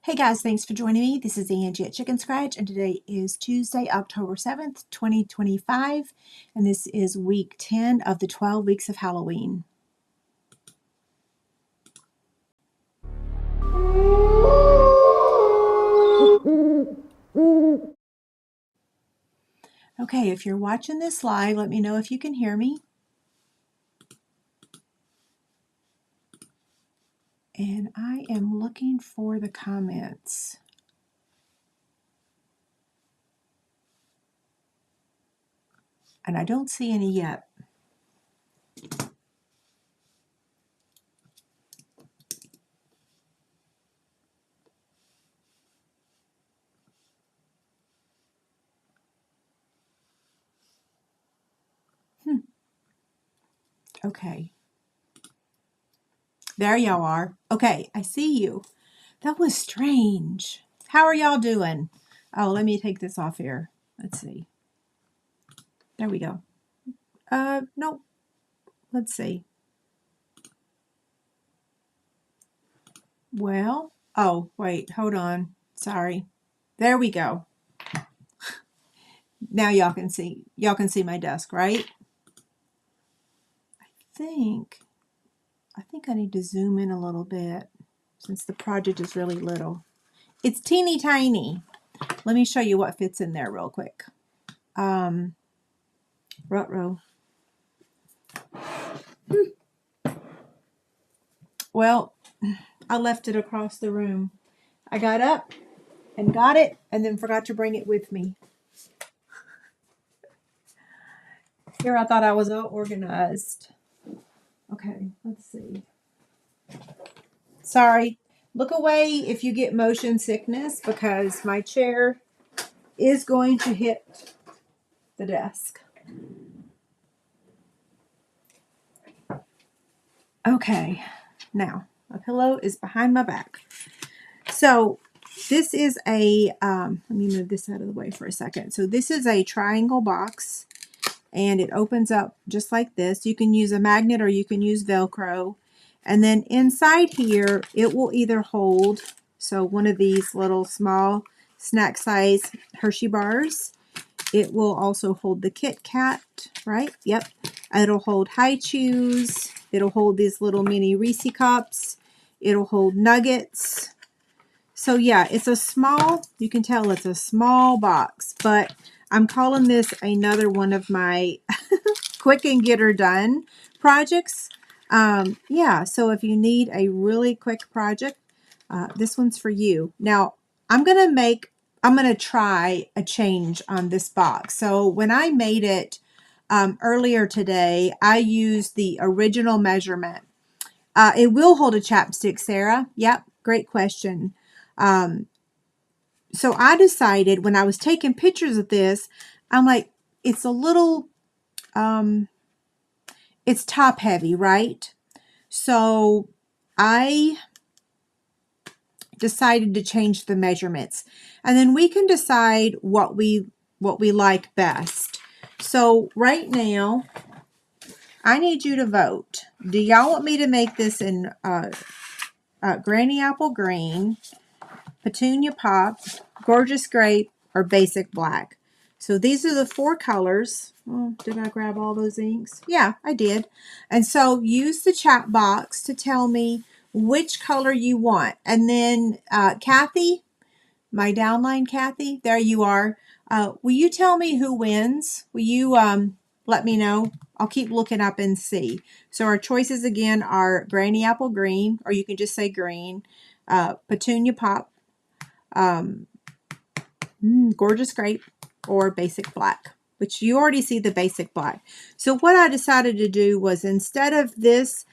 Hey guys, thanks for joining me. This is Angie at ChicnScratch, and today is Tuesday, October 7th, 2025, and this is week 10 of the 12 weeks of Halloween. Okay, if you're watching this live, let me know if you can hear me. And I am looking for the comments. And I don't see any yet. Okay. There y'all are. Okay, I see you. That was strange. How are y'all doing? Oh, let me take this off here. Let's see. There we go. No. Let's see. Well, oh, wait, hold on. Sorry. There we go. Now y'all can see my desk, right? I think I need to zoom in a little bit since the project is really little. It's teeny tiny. Let me show you what fits in there real quick. Ruh-roh. Well, I left it across the room. I got up and got it and then forgot to bring it with me. Here I thought I was all organized. Okay, let's see. Sorry. Look away if you get motion sickness because my chair is going to hit the desk. Okay, now my pillow is behind my back. So this is a, let me move this out of the way for a second. So this is a triangle box and it opens up just like this. You can use a magnet or you can use Velcro. And then inside here, it will either hold, so one of these little small snack size Hershey bars. It will also hold the Kit Kat, right? Yep. It'll hold High Chews. It'll hold these little mini Reese cups. It'll hold nuggets. So yeah, it's a small, you can tell it's a small box, but I'm calling this another one of my quick and get her done projects. Yeah, so if you need a really quick project, this one's for you. Now, I'm going to try a change on this box. So when I made it earlier today, I used the original measurement. It will hold a chapstick, Sarah. Yep, great question. So I decided when I was taking pictures of this, I'm like, it's a little, it's top heavy, right? So I decided to change the measurements, and then we can decide what we like best. So right now, I need you to vote. Do y'all want me to make this in Granny Apple Green, Petunia Pop, Gorgeous Grape, or Basic Black? So these are the four colors. Oh, did I grab all those inks? Yeah, I did. And so use the chat box to tell me which color you want. And then Kathy, my downline Kathy, there you are. Will you tell me who wins? Will you let me know? I'll keep looking up and see. So our choices again are Granny Apple Green, or you can just say green, Petunia Pop, Gorgeous Grape, or Basic Black, which you already see the Basic Black. So what I decided to do was, instead of this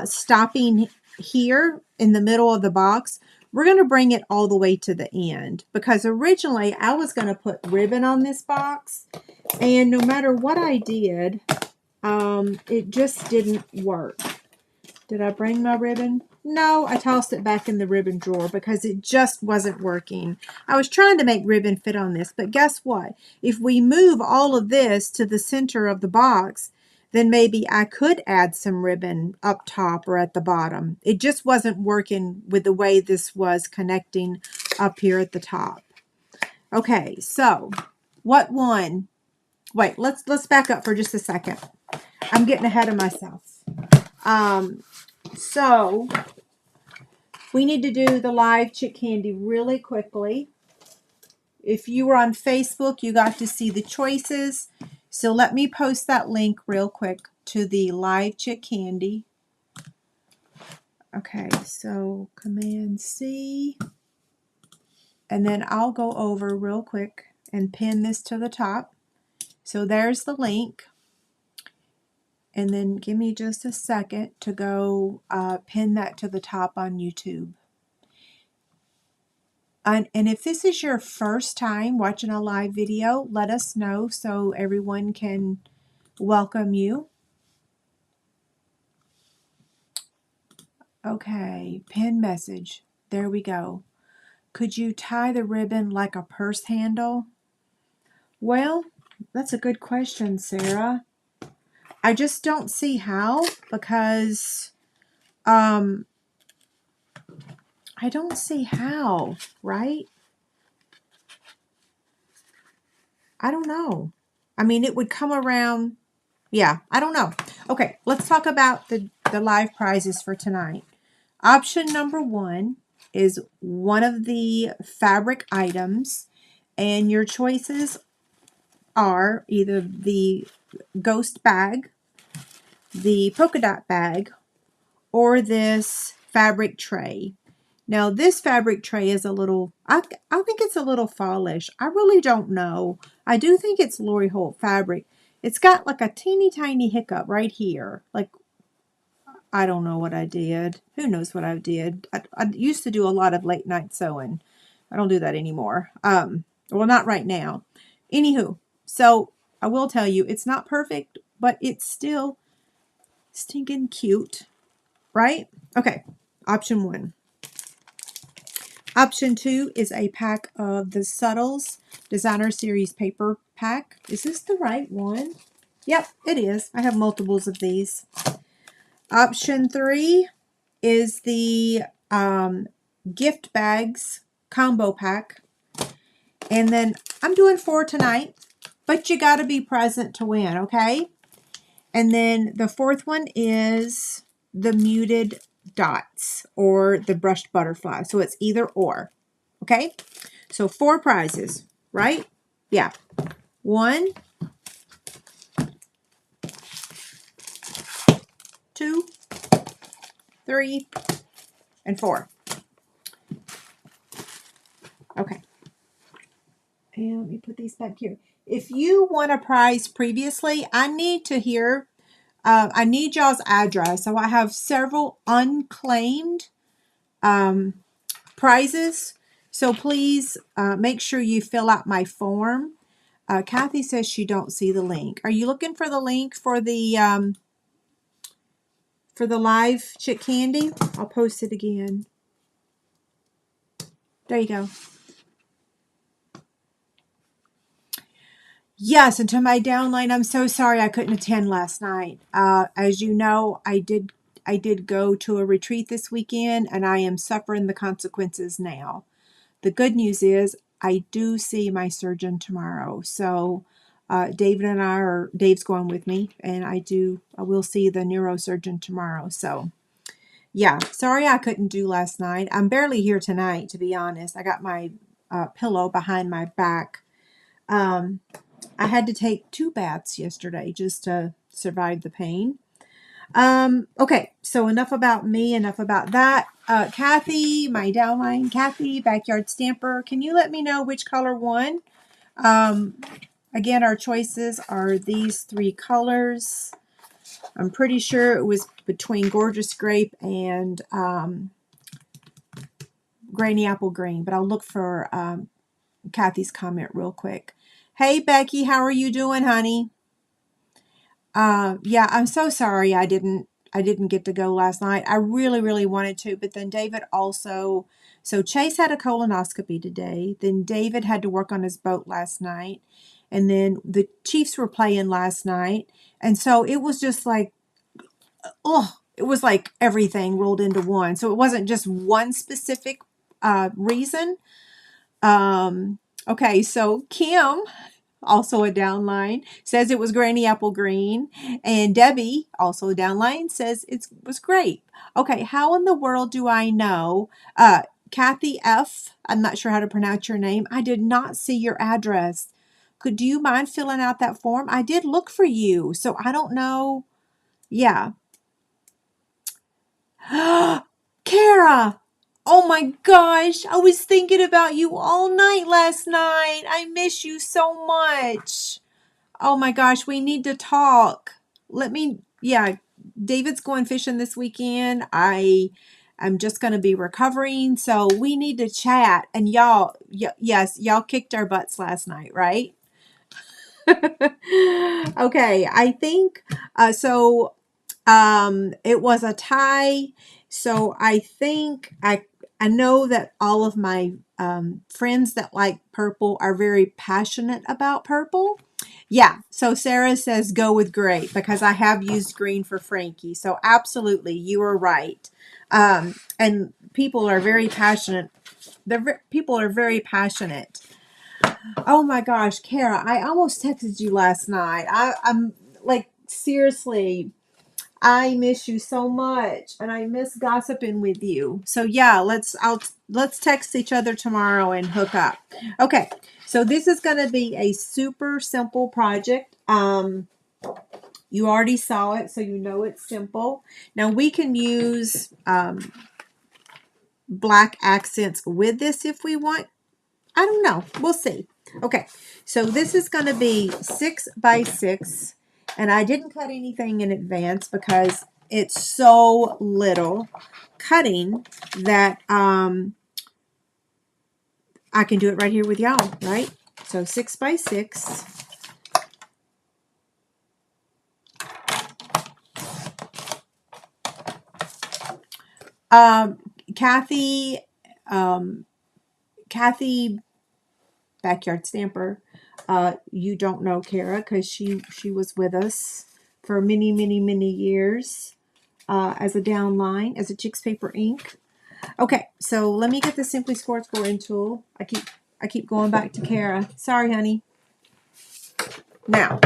stopping here in the middle of the box, we're going to bring it all the way to the end, because originally I was going to put ribbon on this box, and no matter what I did, it just didn't work. Did I bring my ribbon? No, I tossed it back in the ribbon drawer because it just wasn't working. I was trying to make ribbon fit on this, but guess what? If we move all of this to the center of the box, then maybe I could add some ribbon up top or at the bottom. It just wasn't working with the way this was connecting up here at the top. Okay, so what one? Wait, let's back up for just a second. I'm getting ahead of myself. So we need to do the live Chick Candy really quickly. If you were on Facebook, you got to see the choices. So let me post that link real quick to the live Chick Candy. Okay, so Command C. And then I'll go over real quick and pin this to the top. So there's the link. And then give me just a second to go pin that to the top on YouTube. And if this is your first time watching a live video, let us know so everyone can welcome you. Okay, pin message. There we go. Could you tie the ribbon like a purse handle? Well, that's a good question, Sarah. I just don't see how, because I don't see how, right? I don't know. I mean, it would come around. Yeah, I don't know. Okay, let's talk about the live prizes for tonight. Option number 1 is one of the fabric items, and your choices are either the ghost bag, the polka dot bag, or this fabric tray. Now this fabric tray is a little, I think it's a little fallish. I really don't know. I do think it's Lori Holt fabric. It's got like a teeny tiny hiccup right here. Like, I don't know what I did. Who knows what I did? I used to do a lot of late night sewing. I don't do that anymore. Well, not right now. Anywho, so I will tell you, it's not perfect, but it's still stinking cute, right? Okay, option 1. Option 2 is a pack of the Subtles Designer Series paper pack. Is this the right one? Yep, it is. I have multiples of these. Option 3 is the gift bags combo pack. And then I'm doing 4 tonight, but you got to be present to win, okay? And then the 4th one is the muted dots or the brushed butterfly. So it's either or, okay? So 4 prizes, right? Yeah. 1, 2, 3, and 4. Okay. And let me put these back here. If you won a prize previously, I need to hear, I need y'all's address. So I have several unclaimed prizes. So please make sure you fill out my form. Kathy says she don't see the link. Are you looking for the link for the live Chick Candy? I'll post it again. There you go. Yes, and to my downline, I'm so sorry I couldn't attend last night. As you know, I did go to a retreat this weekend, and I am suffering the consequences now. The good news is I do see my surgeon tomorrow. So David and Dave's going with me, and I will see the neurosurgeon tomorrow. So yeah, sorry I couldn't do last night. I'm barely here tonight, to be honest. I got my pillow behind my back. I had to take 2 baths yesterday just to survive the pain. Okay, so enough about me, enough about that. Kathy, my downline, Kathy, Backyard Stamper, can you let me know which color won? Again, our choices are these 3 colors. I'm pretty sure it was between Gorgeous Grape and Granny Apple Green, but I'll look for Kathy's comment real quick. Hey, Becky, how are you doing, honey? Yeah, I'm so sorry I didn't get to go last night. I really, really wanted to, but then David also, so Chase had a colonoscopy today. Then David had to work on his boat last night. and then the Chiefs were playing last night. And so it was just like, oh, it was like everything rolled into one. So it wasn't just one specific reason. Okay, so Kim, also a downline, says it was Granny Apple Green. And Debbie, also a downline, says it was great. Okay, how in the world do I know? Kathy F., I'm not sure how to pronounce your name. I did not see your address. Do you mind filling out that form? I did look for you, so I don't know. Yeah. Kara! Oh my gosh, I was thinking about you all night last night. I miss you so much. Oh my gosh, we need to talk. Yeah, David's going fishing this weekend. I'm just going to be recovering, so we need to chat. And y'all, yes, y'all kicked our butts last night, right? Okay, I think it was a tie. So I think I know that all of my friends that like purple are very passionate about purple. Yeah, so Sarah says go with gray because I have used green for Frankie. So absolutely, you are right. And people are very passionate. People are very passionate. Oh my gosh, Kara, I almost texted you last night. I'm like, seriously, I miss you so much, and I miss gossiping with you. So yeah, let's text each other tomorrow and hook up. Okay, so this is going to be a super simple project. You already saw it, so you know it's simple. Now we can use black accents with this if we want. I don't know. We'll see. Okay, so this is going to be 6 by 6, and I didn't cut anything in advance because it's so little cutting that I can do it right here with y'all, right? So 6 by 6. Kathy Backyard Stamper, you don't know Kara because she was with us for many, many, many years as a downline, as a Chic's Paper Ink. Okay, so let me get the Simply Scored scoring tool. I keep going back to Kara. Sorry, honey. Now,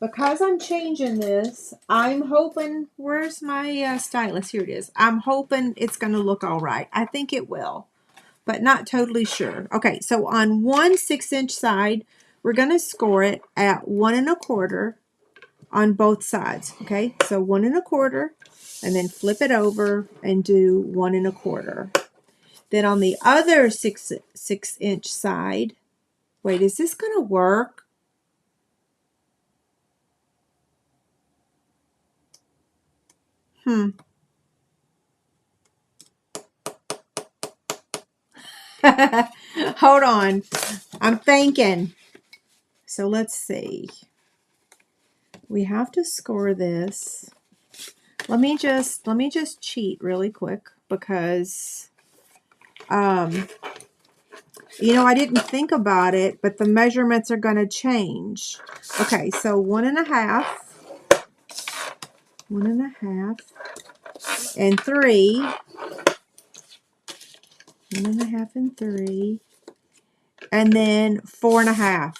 because I'm changing this, I'm hoping, where's my stylus? Here it is. I'm hoping it's going to look all right. I think it will, but not totally sure. Okay, so on one 6-inch side, we're going to score it at 1 1/4 on both sides. Okay, so 1 1/4, and then flip it over and do 1 1/4. Then on the other 6-inch side, wait, is this going to work? Hold on. I'm thinking. So let's see. We have to score this. Let me just cheat really quick because you know, I didn't think about it, but the measurements are going to change. Okay, so 1 1/2, 1 1/2, and 3, 1 1/2 and 3, and then 4 1/2.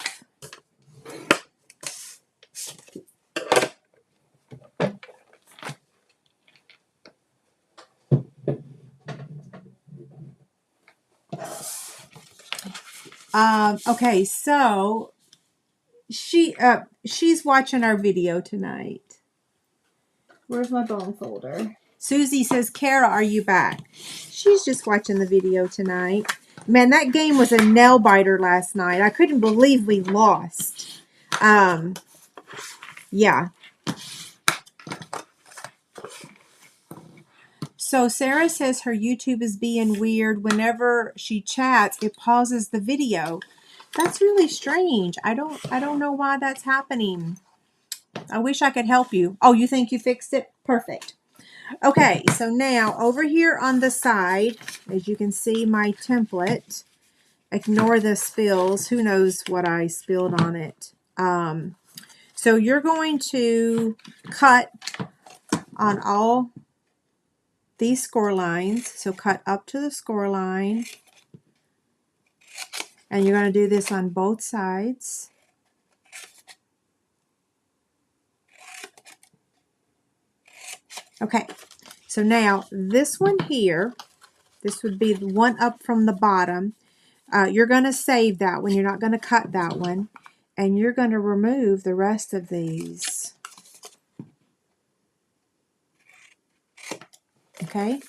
Okay, so she's watching our video tonight. Where's my bone folder? Susie says, Kara, are you back? She's just watching the video tonight. Man, that game was a nail biter last night. I couldn't believe we lost. Yeah. So Sarah says her YouTube is being weird. Whenever she chats, it pauses the video. That's really strange. I don't know why that's happening. I wish I could help you. Oh, you think you fixed it? Perfect. Okay, so now over here on the side, as you can see my template, ignore the spills. Who knows what I spilled on it. So you're going to cut on all these score lines. So cut up to the score line. And you're going to do this on both sides. Okay, so now this one here, this would be the one up from the bottom. You're going to save that one. You're not going to cut that one. And you're going to remove the rest of these. Okay?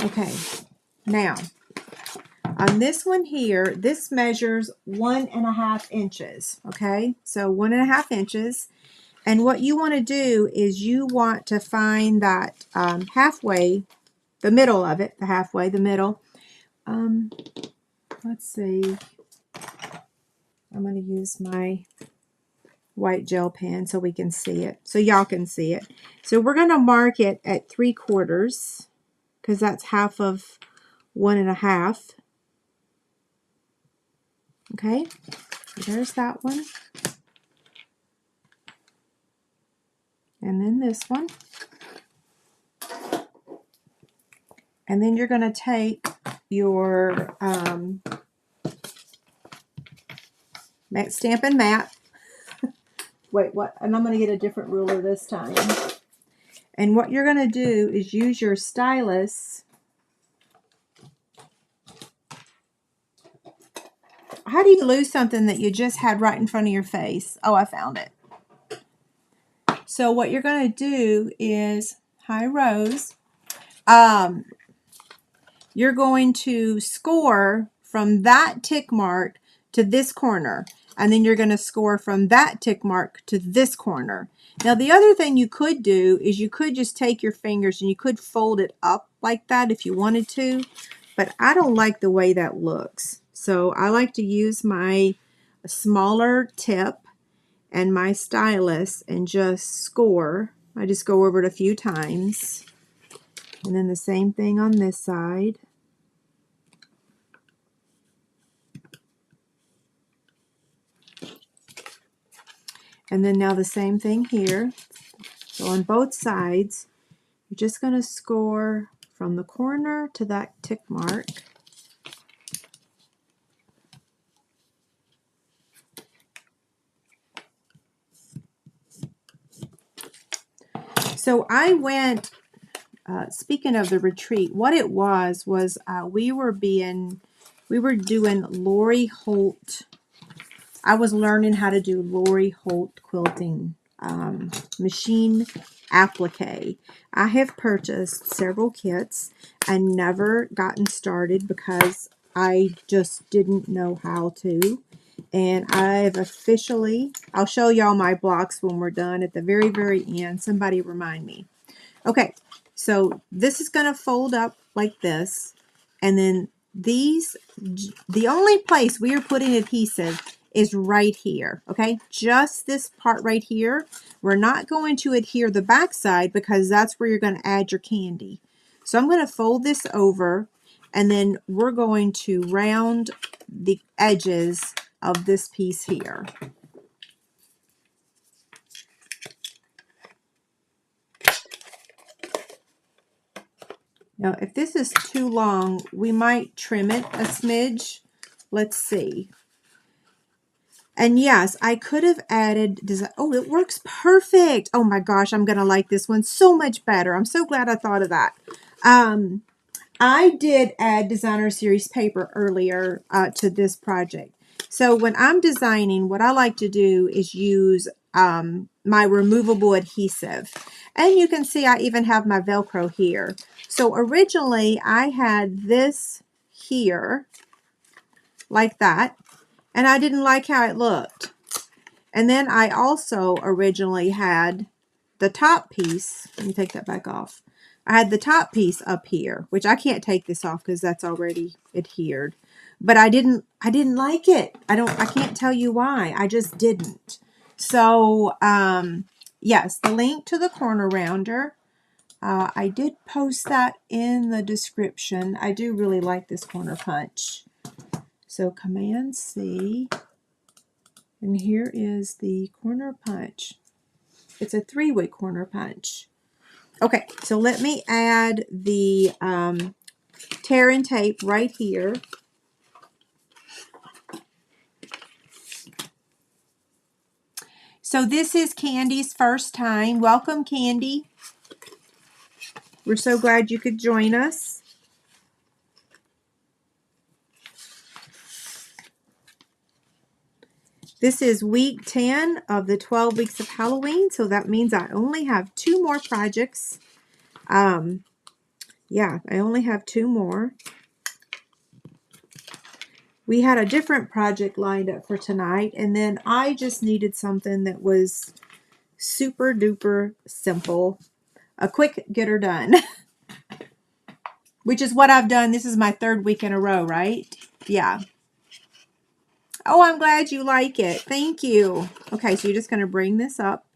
Okay, now on this one here, this measures 1.5 inches. Okay, so 1.5 inches. And what you want to do is you want to find that halfway, the middle of it, the middle. Let's see. I'm going to use my white gel pen so we can see it, so y'all can see it. So we're going to mark it at 3/4 because that's half of 1.5. Okay, there's that one. And then this one. And then you're going to take your Stampin' Mat. Wait, what? And I'm going to get a different ruler this time. And what you're going to do is use your stylus. How do you lose something that you just had right in front of your face? Oh, I found it. So what you're going to do is, hi Rose, you're going to score from that tick mark to this corner. And then you're going to score from that tick mark to this corner. Now the other thing you could do is you could just take your fingers and you could fold it up like that if you wanted to. But I don't like the way that looks. So I like to use my smaller tip and my stylus and just score. I just go over it a few times. And then the same thing on this side. And then now the same thing here. So on both sides, you're just going to score from the corner to that tick mark. So I went, speaking of the retreat, what it was we were doing Lori Holt. I was learning how to do Lori Holt quilting machine applique. I have purchased several kits and never gotten started because I just didn't know how to. And I've officially, I'll show y'all my blocks when we're done at the very, very end. Somebody remind me. Okay, so this is going to fold up like this. And then these, the only place we are putting adhesive is right here, okay? Just this part right here. We're not going to adhere the back side because that's where you're going to add your candy. So I'm going to fold this over and then we're going to round the edges of this piece here. Now, if this is too long, we might trim it a smidge. Let's see. And yes, I could have added, oh, it works perfect. Oh my gosh, I'm going to like this one so much better. I'm so glad I thought of that. I did add designer series paper earlier to this project. So when I'm designing, what I like to do is use my removable adhesive. And you can see I even have my Velcro here. So originally I had this here like that. And I didn't like how it looked. And then I also originally had the top piece. Let me take that back off. I had the top piece up here, which I can't take this off because that's already adhered. But I didn't like it. I can't tell you why. I just didn't. So, yes, the link to the corner rounder, I did post that in the description. I do really like this corner punch. So Command C, and here is the corner punch. It's a 3-way corner punch. Okay, so let me add the tear and tape right here. So this is Candy's first time. Welcome, Candy. We're so glad you could join us. This is week 10 of the 12 weeks of Halloween, so that means I only have 2 more projects. Yeah, I only have 2 more. We had a different project lined up for tonight, and then I just needed something that was super duper simple. A quick get her done. Which is what I've done. This is my 3rd week in a row, right? Yeah. Oh, I'm glad you like it. Thank you. Okay, so you're just going to bring this up.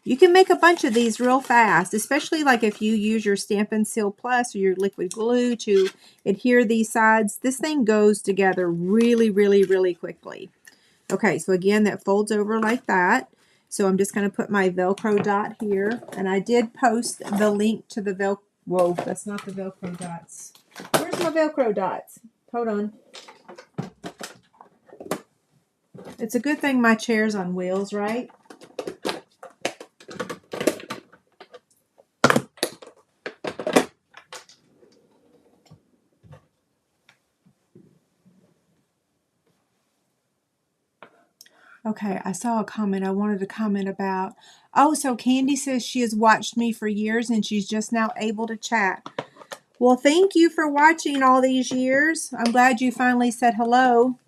You can make a bunch of these real fast, especially like if you use your Stampin' Seal Plus or your liquid glue to adhere these sides. This thing goes together really, really, really quickly. Okay, so again, that folds over like that. So I'm just going to put my Velcro dot here. And I did post the link to the Velcro. Whoa, that's not the Velcro dots. Where's my Velcro dots? Hold on. It's a good thing my chair's on wheels, right? Okay, I saw a comment I wanted to comment about. Oh, so Candy says she has watched me for years and she's just now able to chat. Well, thank you for watching all these years. I'm glad you finally said hello.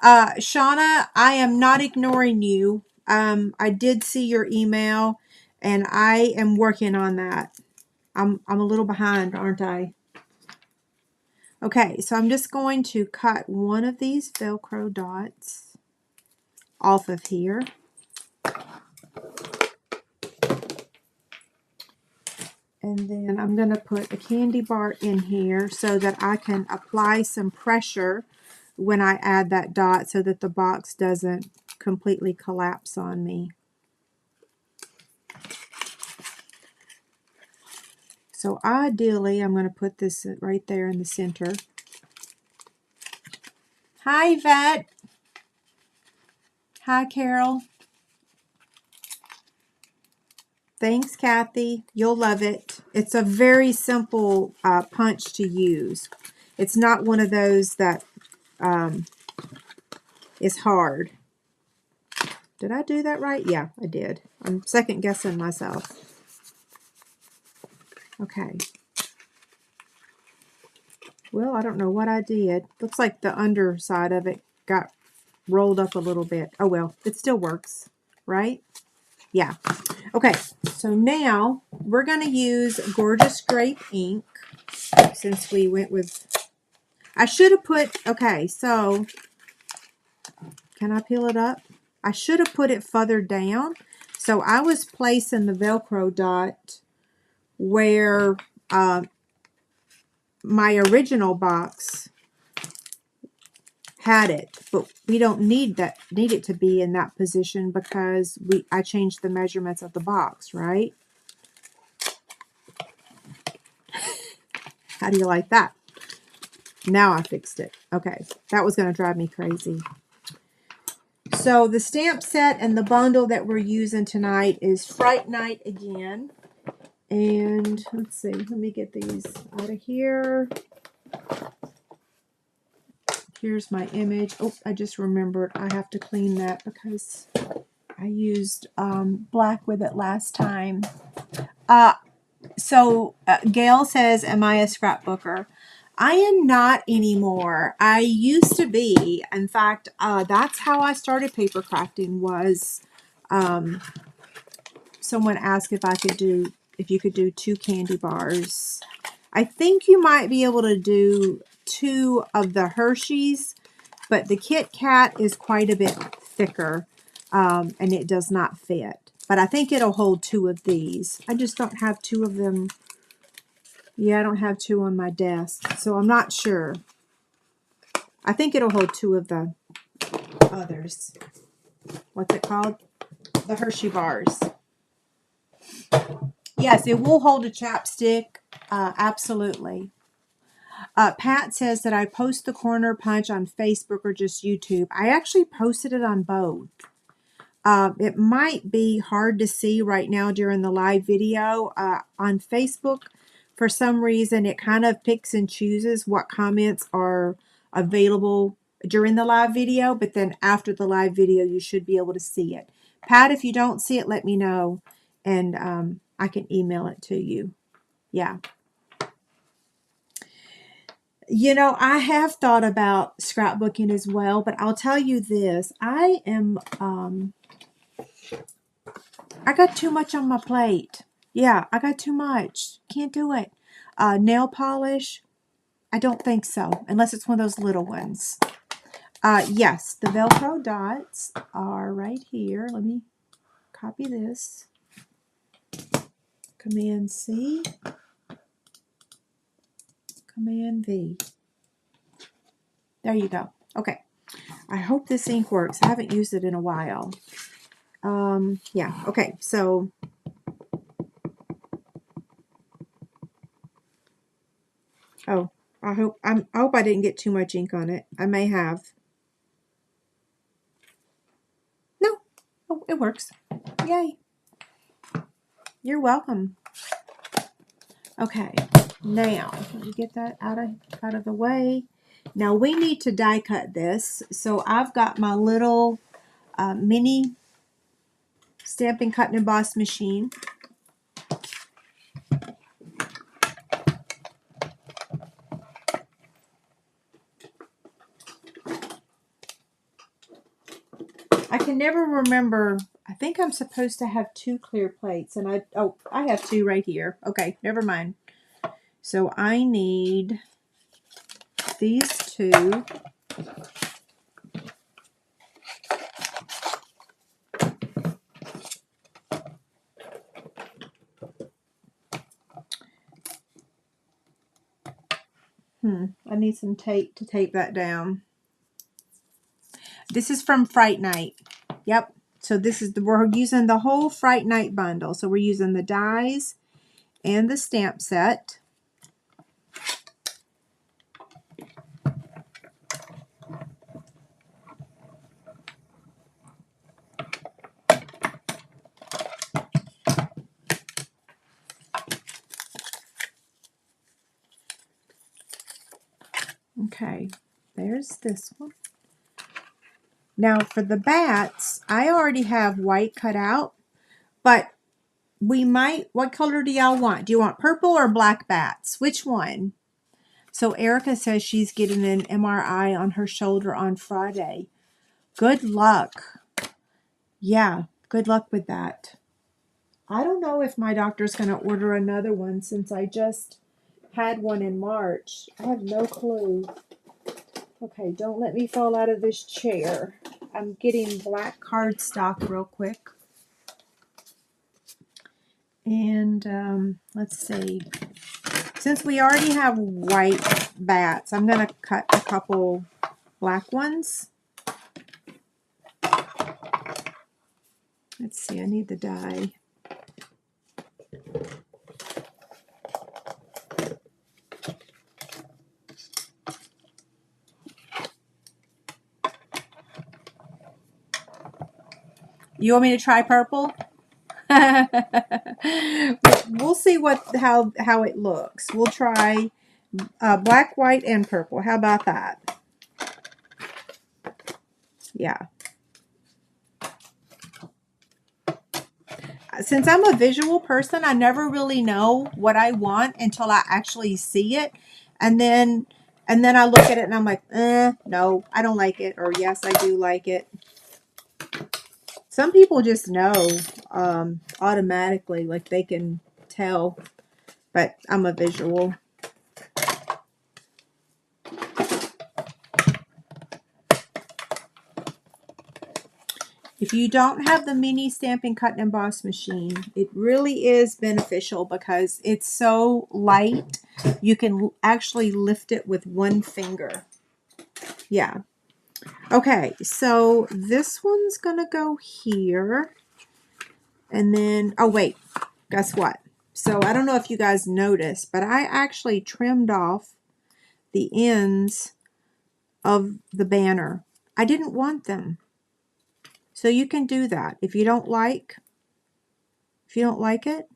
Shauna, I am not ignoring you. I did see your email and I am working on that. I'm a little behind, aren't I? Okay, so I'm just going to cut one of these Velcro dots off of here. And then I'm going to put a candy bar in here so that I can apply some pressure when I add that dot so that the box doesn't completely collapse on me. So ideally, I'm going to put this right there in the center. Hi, Yvette. Hi, Carol. Thanks, Kathy. You'll love it. It's a very simple punch to use. It's not one of those that is hard. Did I do that right? Yeah, I did. I'm second guessing myself. Okay. Well, I don't know what I did. Looks like the underside of it got rolled up a little bit. Oh well, it still works, right? Yeah. Okay, so now we're going to use Gorgeous Grape ink since we went with... I should have put... Okay, so... Can I peel it up? I should have put it further down. So I was placing the Velcro dot where my original box had it, but we don't need it to be in that position because I changed the measurements of the box, right? How do you like that? Now I fixed it. Okay, that was going to drive me crazy. So the stamp set and the bundle that we're using tonight is Fright Night again. And let's see, let me get these out of here. Here's my image. Oh, I just remembered I have to clean that because I used black with it last time. So Gail says, am I a scrapbooker? I am not anymore. I used to be. In fact, that's how I started paper crafting was someone asked if if you could do 2 candy bars. I think you might be able to do 2 of the Hershey's, but the Kit Kat is quite a bit thicker, and it does not fit. But I think it'll hold 2 of these. I just don't have 2 of them. Yeah, I don't have 2 on my desk, so I'm not sure. I think it'll hold 2 of the others. What's it called? The Hershey bars. Yes, it will hold a chapstick. Absolutely. Pat says that I post the corner punch on Facebook or just YouTube. I actually posted it on both. It might be hard to see right now during the live video. On Facebook, for some reason, it kind of picks and chooses what comments are available during the live video, but then after the live video, you should be able to see it. Pat, if you don't see it, let me know, and I can email it to you. Yeah. You know, I have thought about scrapbooking as well, but I'll tell you this. I got too much on my plate. Yeah, I got too much. Can't do it. Nail polish, I don't think so, unless it's one of those little ones. Yes, the Velcro dots are right here. Let me copy this. Command C. Command V. There you go. Okay. I hope this ink works. I haven't used it in a while. Yeah. Okay. So I hope I didn't get too much ink on it. I may have. No. Oh, it works. Yay. You're welcome. Okay. Now, let me get that out of the way. Now we need to die cut this. So I've got my little mini Stampin' Cut and Emboss machine. I can never remember. I think I'm supposed to have 2 clear plates, and I have 2 right here. Okay, never mind. So I need these 2. I need some tape to tape that down. This is from Fright Night. Yep. So this is we're using the whole Fright Night bundle. So we're using the dies and the stamp set. Okay, there's this one. Now for the bats, I already have white cut out, but what color do y'all want? Do you want purple or black bats? Which one? So Erica says she's getting an MRI on her shoulder on Friday. Good luck. Yeah, good luck with that. I don't know if my doctor's going to order another one since I just had one in March. I have no clue. Okay, don't let me fall out of this chair. I'm getting black cardstock real quick. And let's see. Since we already have white bats, I'm going to cut a couple black ones. Let's see, I need the die. You want me to try purple? We'll see how it looks. We'll try black, white, and purple. How about that? Yeah. Since I'm a visual person, I never really know what I want until I actually see it, and then I look at it and I'm like, no, I don't like it, or yes, I do like it. Some people just know automatically, like they can tell, but I'm a visual. If you don't have the mini Stampin' Cut and Emboss machine, it really is beneficial because it's so light. You can actually lift it with one finger. Yeah. Okay, so this one's going to go here. And then, oh wait, guess what? So I don't know if you guys noticed, but I actually trimmed off the ends of the banner. I didn't want them. So you can do that. If you don't like it,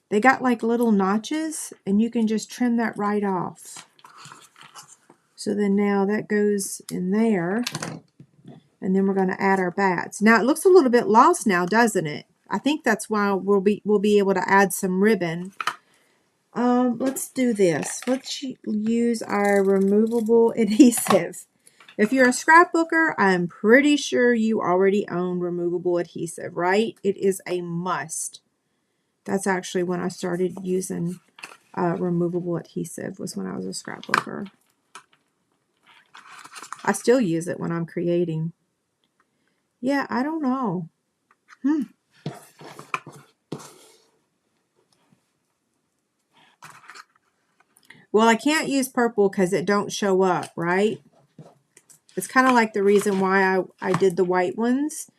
they got like little notches and you can just trim that right off. So then now that goes in there, and then we're going to add our bats. Now it looks a little bit lost now, doesn't it? I think that's why we'll be able to add some ribbon. Let's do this. Let's use our removable adhesive. If you're a scrapbooker, I'm pretty sure you already own removable adhesive, right? It is a must. That's actually when I started using removable adhesive, was when I was a scrapbooker. I still use it when I'm creating. Yeah, I don't know. Well, I can't use purple because it don't show up, right? It's kind of like the reason why I did the white ones,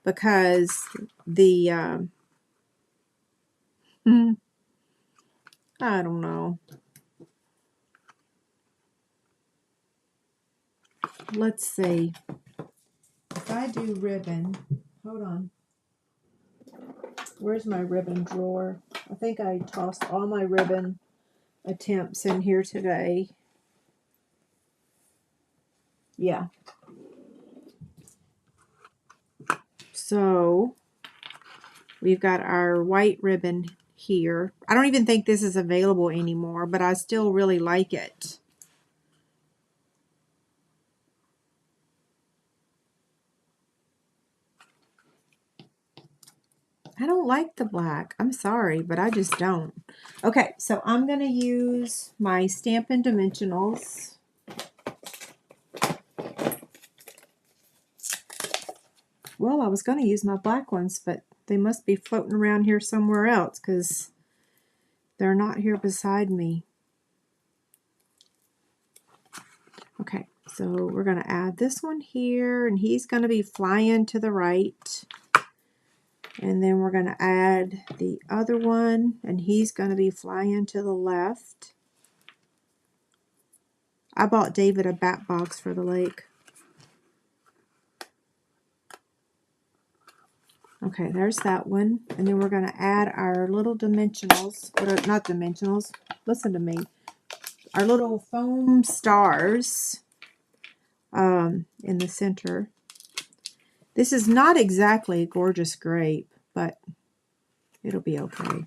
because the, I don't know. Let's see. If I do ribbon, hold on. Where's my ribbon drawer? I think I tossed all my ribbon attempts in here today. Yeah. So we've got our white ribbon here. I don't even think this is available anymore, but I still really like it. I don't like the black. I'm sorry, but I just don't. Okay, so I'm going to use my Stampin' Dimensionals. Well, I was going to use my black ones, but they must be floating around here somewhere else because they're not here beside me. Okay, so we're going to add this one here, and he's going to be flying to the right. And then we're going to add the other one, and he's going to be flying to the left. I bought David a bat box for the lake. Okay, there's that one. And then we're going to add our little dimensionals, or not dimensionals, listen to me, our little foam stars in the center. This is not exactly a gorgeous grape, but it'll be okay.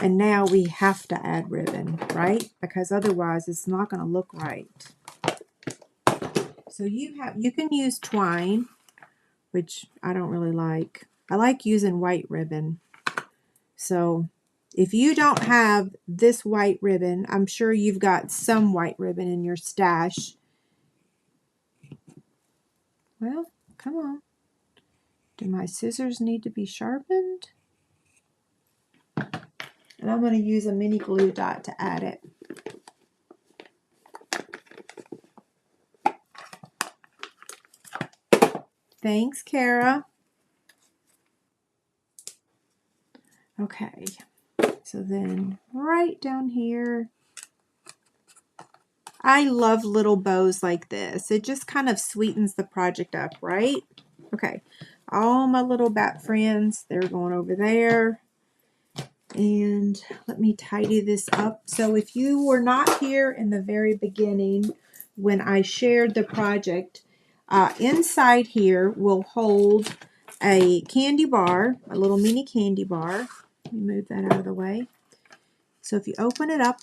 And now we have to add ribbon, right? Because otherwise it's not going to look right. So you can use twine, which I don't really like. I like using white ribbon. So if you don't have this white ribbon, I'm sure you've got some white ribbon in your stash. Well, come on. Do my scissors need to be sharpened? And I'm going to use a mini glue dot to add it. Thanks, Kara. Okay, so then right down here, I love little bows like this. It just kind of sweetens the project up, right? Okay, all my little bat friends, they're going over there. And let me tidy this up. So if you were not here in the very beginning when I shared the project, inside here will hold a candy bar, a little mini candy bar. Let me move that out of the way. So if you open it up,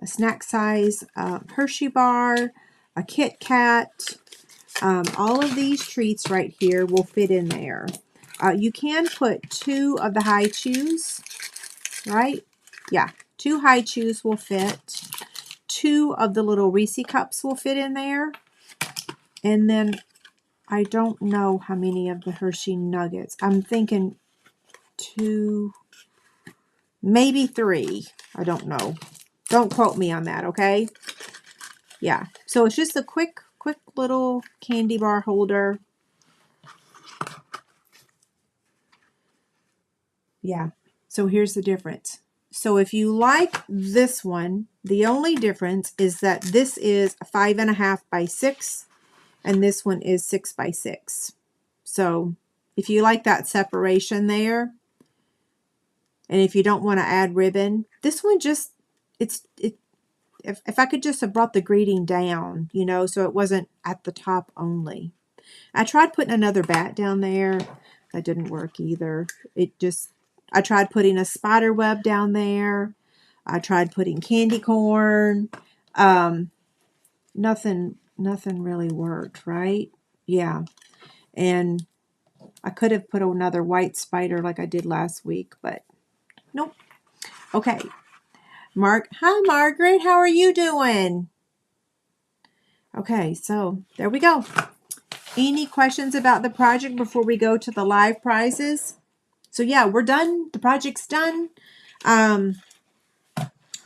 a snack size Hershey bar, a Kit Kat, All of these treats right here will fit in there. You can put 2 of the high chews, right? Yeah, 2 high chews will fit. 2 of the little Reese cups will fit in there. And then I don't know how many of the Hershey Nuggets. I'm thinking 2, maybe 3. I don't know. Don't quote me on that, okay? Yeah. So it's just a quick little candy bar holder. Yeah. So here's the difference. So if you like this one, the only difference is that this is 5.5 by 6 and this one is 6 by 6. So if you like that separation there, and if you don't want to add ribbon, this one just, if I could just have brought the greeting down, you know, so it wasn't at the top only. I tried putting another bat down there. That didn't work either. I tried putting a spider web down there. I tried putting candy corn. Nothing really worked, right? Yeah. And I could have put another white spider like I did last week, but nope. Okay. Hi, Margaret. How are you doing? Okay, so there we go. Any questions about the project before we go to the live prizes? So yeah, we're done. The project's done.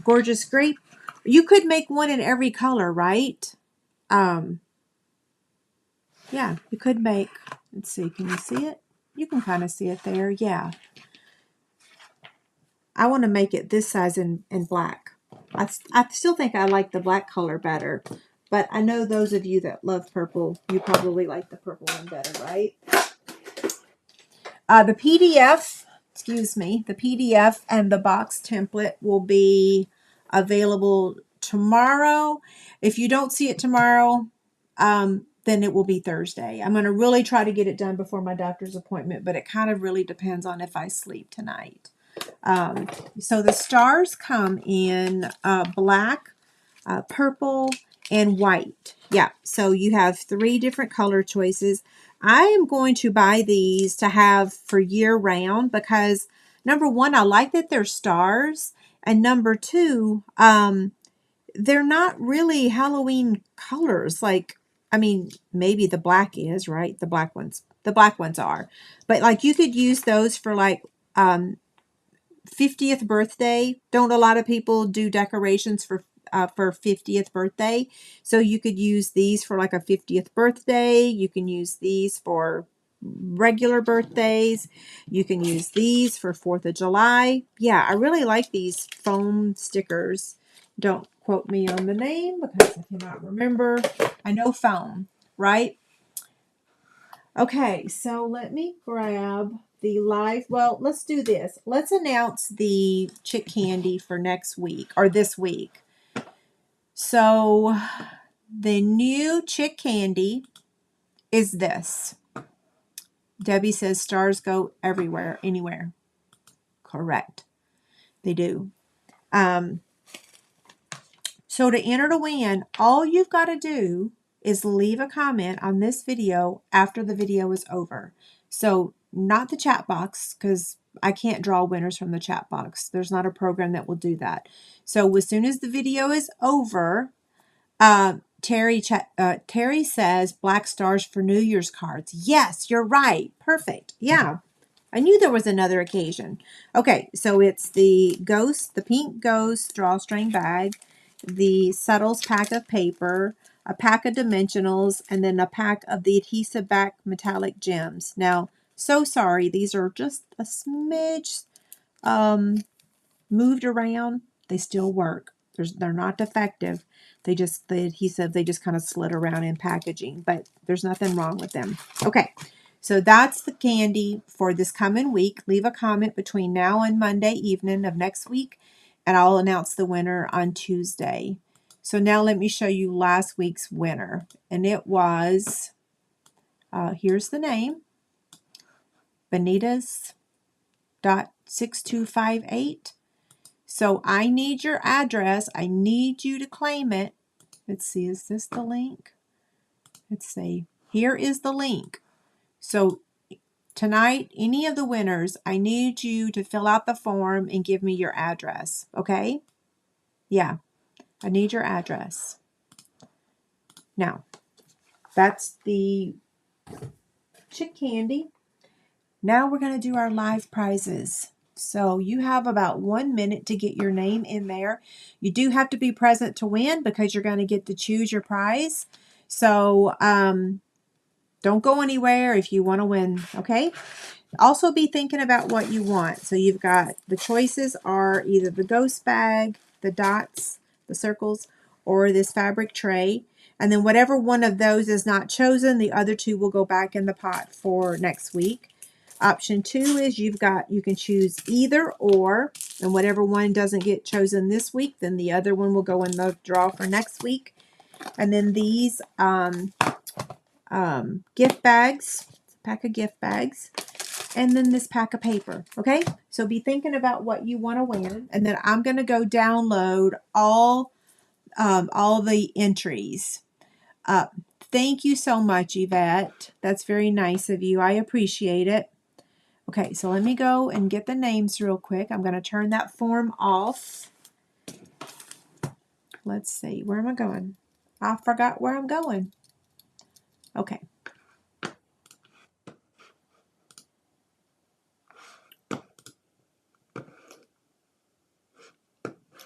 Gorgeous grape. You could make one in every color, right? Yeah, you could make, let's see, can you see it? You can kind of see it there, yeah. I want to make it this size in black. I still think I like the black color better, but I know those of you that love purple, you probably like the purple one better, right? The PDF, the PDF and the box template will be available tomorrow. If you don't see it tomorrow, then it will be Thursday. I'm going to really try to get it done before my doctor's appointment, but it kind of really depends on if I sleep tonight. So the stars come in black, purple, and white. Yeah, so you have 3 different color choices. I am going to buy these to have for year round because number 1, I like that they're stars, and number 2, they're not really Halloween colors. Like, I mean, maybe the black is, right? The black ones are, but like you could use those for like 50th birthday. Don't a lot of people do decorations for 50th birthday? So you could use these for like a 50th birthday. You can use these for regular birthdays. You can use these for 4th of July. Yeah, I really like these foam stickers. Don't quote me on the name because I cannot remember. I know foam, right? Okay, so let me grab the live. Well, let's do this. Let's announce the Chick candy for next week or this week. So the new Chick candy is this. Debbie says stars go everywhere, anywhere. Correct. They do. So to enter to win, all you've got to do is leave a comment on this video after the video is over. So not the chat box, because I can't draw winners from the chat box. There's not a program that will do that. So as soon as the video is over, Terry says black stars for New Year's cards. Yes, you're right. Perfect. Yeah. I knew there was another occasion. Okay, so it's the Ghost, the pink Ghost drawstring bag, the Subtles pack of paper, a pack of dimensionals, and then a pack of the adhesive back metallic gems. Now, so sorry, these are just a smidge moved around. They still work. They're not defective. The adhesive, they just kind of slid around in packaging, but there's nothing wrong with them. Okay. So that's the candy for this coming week. Leave a comment between now and Monday evening of next week, and I'll announce the winner on Tuesday. So now let me show you last week's winner. And it was, here's the name, Bonitas.6258. So I need your address. I need you to claim it. Let's see, is this the link? Let's see. Here is the link. So tonight, any of the winners, I need you to fill out the form and give me your address, okay? Yeah, I need your address. Now, that's the chick candy. Now we're going to do our live prizes. So you have about 1 minute to get your name in there. You do have to be present to win because you're going to get to choose your prize. So don't go anywhere if you want to win, okay? Also be thinking about what you want. So you've got the choices are either the ghost bag, the dots, the circles, or this fabric tray. And then whatever one of those is not chosen, the other two will go back in the pot for next week. Option 2 is you can choose either or, and whatever one doesn't get chosen this week, then the other one will go in the draw for next week. And then these gift bags, pack of gift bags, and then this pack of paper. Okay, so be thinking about what you want to win, and then I'm going to go download all the entries. Thank you so much, Yvette. That's very nice of you. I appreciate it. Okay, so let me go and get the names real quick. I'm going to turn that form off. Let's see, where am I going? I forgot where I'm going. Okay.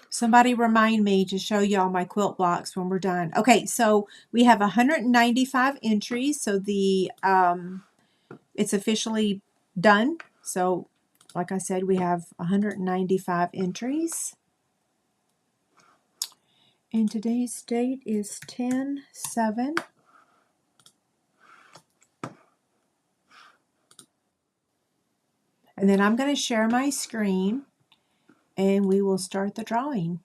Somebody remind me to show y'all my quilt blocks when we're done. Okay, so we have 195 entries, so the it's officially done. So, like I said, we have 195 entries. And today's date is 10/7. And then I'm going to share my screen and we will start the drawing.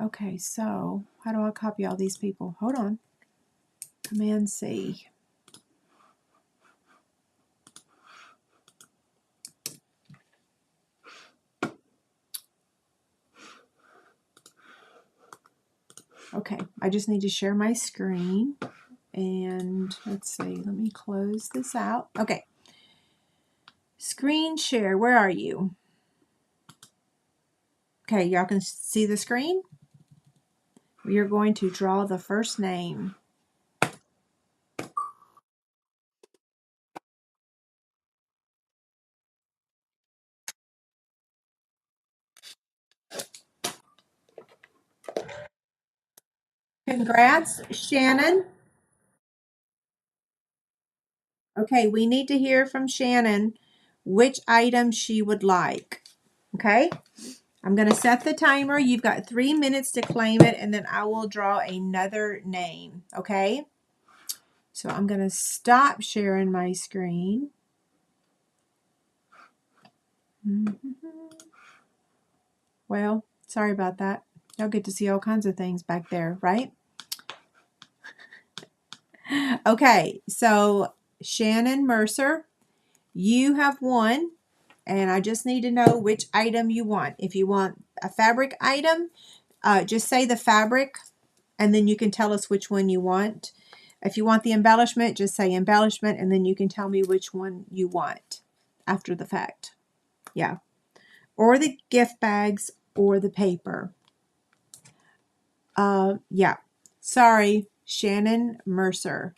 Okay, so how do I copy all these people? Hold on. Command C. Okay, I just need to share my screen. And let's see, let me close this out. Okay. Screen share, where are you? Okay, y'all can see the screen? We are going to draw the first name. Congrats, Shannon. Okay, we need to hear from Shannon which item she would like. Okay, I'm going to set the timer. You've got 3 minutes to claim it, and then I will draw another name. Okay, so I'm going to stop sharing my screen. Well, sorry about that. Y'all get to see all kinds of things back there, right? Okay, so Shannon Mercer, you have won, and I just need to know which item you want. If you want a fabric item, just say the fabric, and then you can tell us which one you want. If you want the embellishment, just say embellishment, and then you can tell me which one you want after the fact. Yeah. Or the gift bags or the paper. Yeah. Sorry, Shannon Mercer.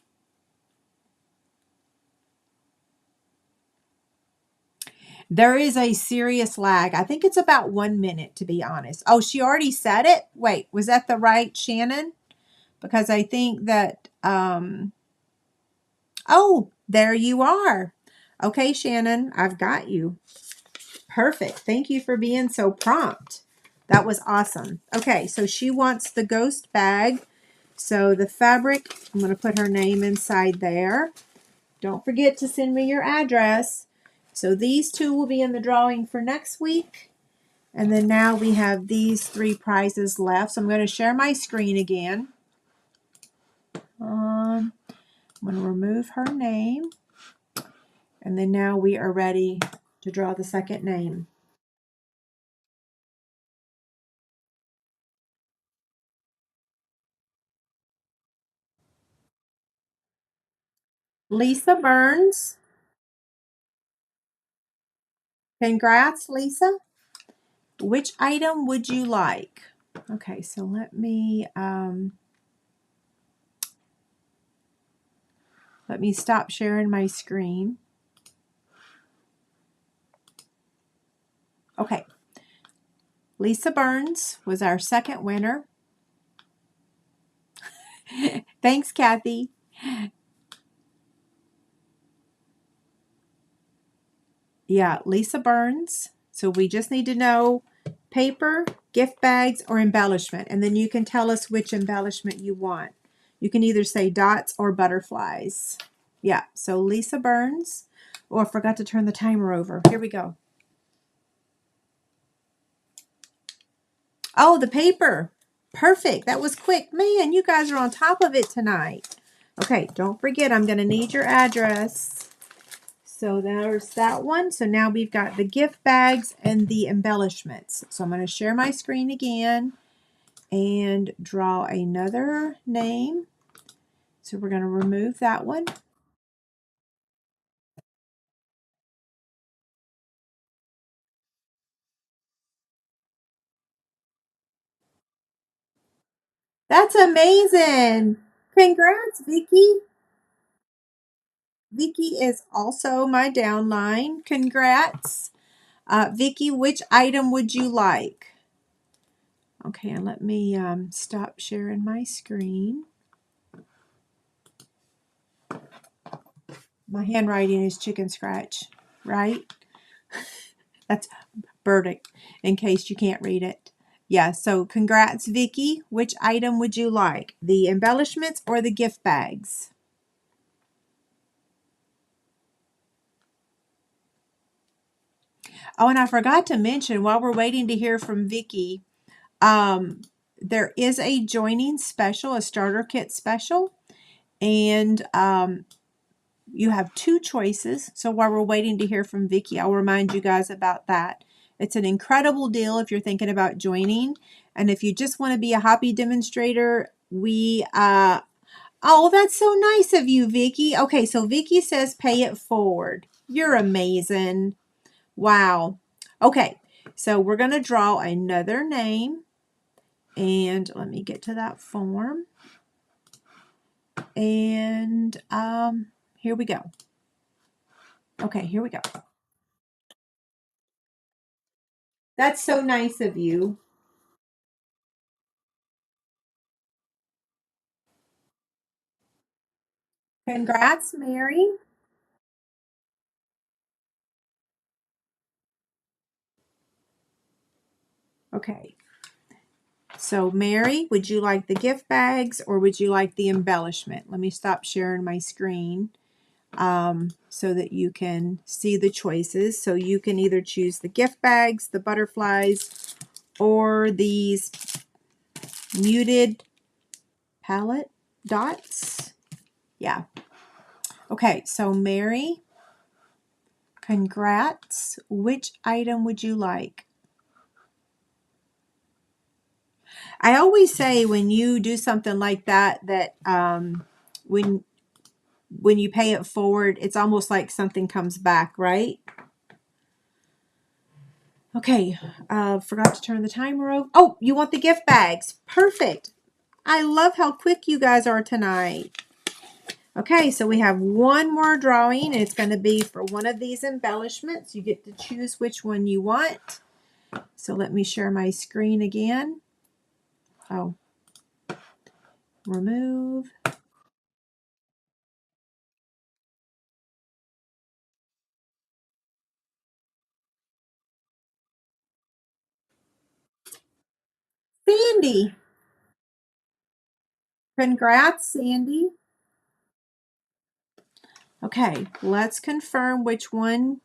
There is a serious lag. I think it's about 1 minute, to be honest. Oh, she already said it? Wait, was that the right Shannon? Because I think that, oh, there you are. Okay, Shannon, I've got you. Perfect. Thank you for being so prompt. That was awesome. Okay, so she wants the ghost bag. So the fabric, I'm going to put her name inside there. Don't forget to send me your address. So these two will be in the drawing for next week. And then now we have these 3 prizes left. So I'm going to share my screen again. I'm going to remove her name. And then now we are ready to draw the second name. Lisa Burns. Congrats, Lisa. Which item would you like? Okay, so let me stop sharing my screen. Okay. Lisa Burns was our second winner. Thanks, Kathy. Yeah, Lisa Burns. So we just need to know paper, gift bags, or embellishment. And then you can tell us which embellishment you want. You can either say dots or butterflies. Yeah, so Lisa Burns. Oh, I forgot to turn the timer over. Here we go. Oh, the paper. Perfect. That was quick. Man, you guys are on top of it tonight. Okay, don't forget, I'm going to need your address. So there's that one. So now we've got the gift bags and the embellishments. So I'm going to share my screen again and draw another name. So we're going to remove that one. That's amazing. Congrats, Vicky. Vicky is also my downline. Congrats. Vicky, which item would you like? Okay, and let me stop sharing my screen. My handwriting is ChicnScratch, right? That's verdict in case you can't read it. Yeah, so congrats, Vicky. Which item would you like? The embellishments or the gift bags? Oh, and I forgot to mention while we're waiting to hear from Vicky, there is a joining special, a starter kit special, and you have two choices. So while we're waiting to hear from Vicky, I'll remind you guys about that. It's an incredible deal if you're thinking about joining. And if you just want to be a hobby demonstrator, oh, that's so nice of you, Vicky. Okay, so Vicky says pay it forward. You're amazing. Wow. Okay, so we're going to draw another name. And let me get to that form. And here we go. Okay, here we go. That's so nice of you. Congrats, Mary. Okay. So, Mary, would you like the gift bags or would you like the embellishment? Let me stop sharing my screen so that you can see the choices. So you can either choose the gift bags, the butterflies, or these muted palette dots. Yeah. Okay, so Mary, congrats. Which item would you like? I always say when you do something like that, that when you pay it forward, it's almost like something comes back, right? Okay, forgot to turn the timer off. Oh, you want the gift bags. Perfect. I love how quick you guys are tonight. Okay, so we have one more drawing, and it's going to be for one of these embellishments. You get to choose which one you want. So let me share my screen again. Oh, remove. Sandy. Congrats, Sandy. Okay, let's confirm which one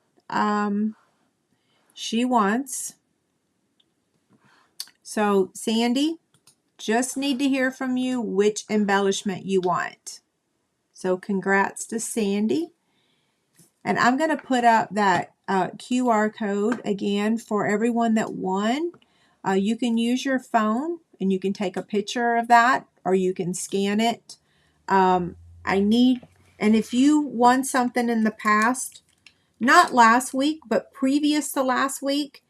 she wants. So, Sandy, just need to hear from you which embellishment you want. So, congrats to Sandy. And I'm going to put up that QR code again for everyone that won. You can use your phone and you can take a picture of that or you can scan it. I need And if you won something in the past, not last week, but previous to last week,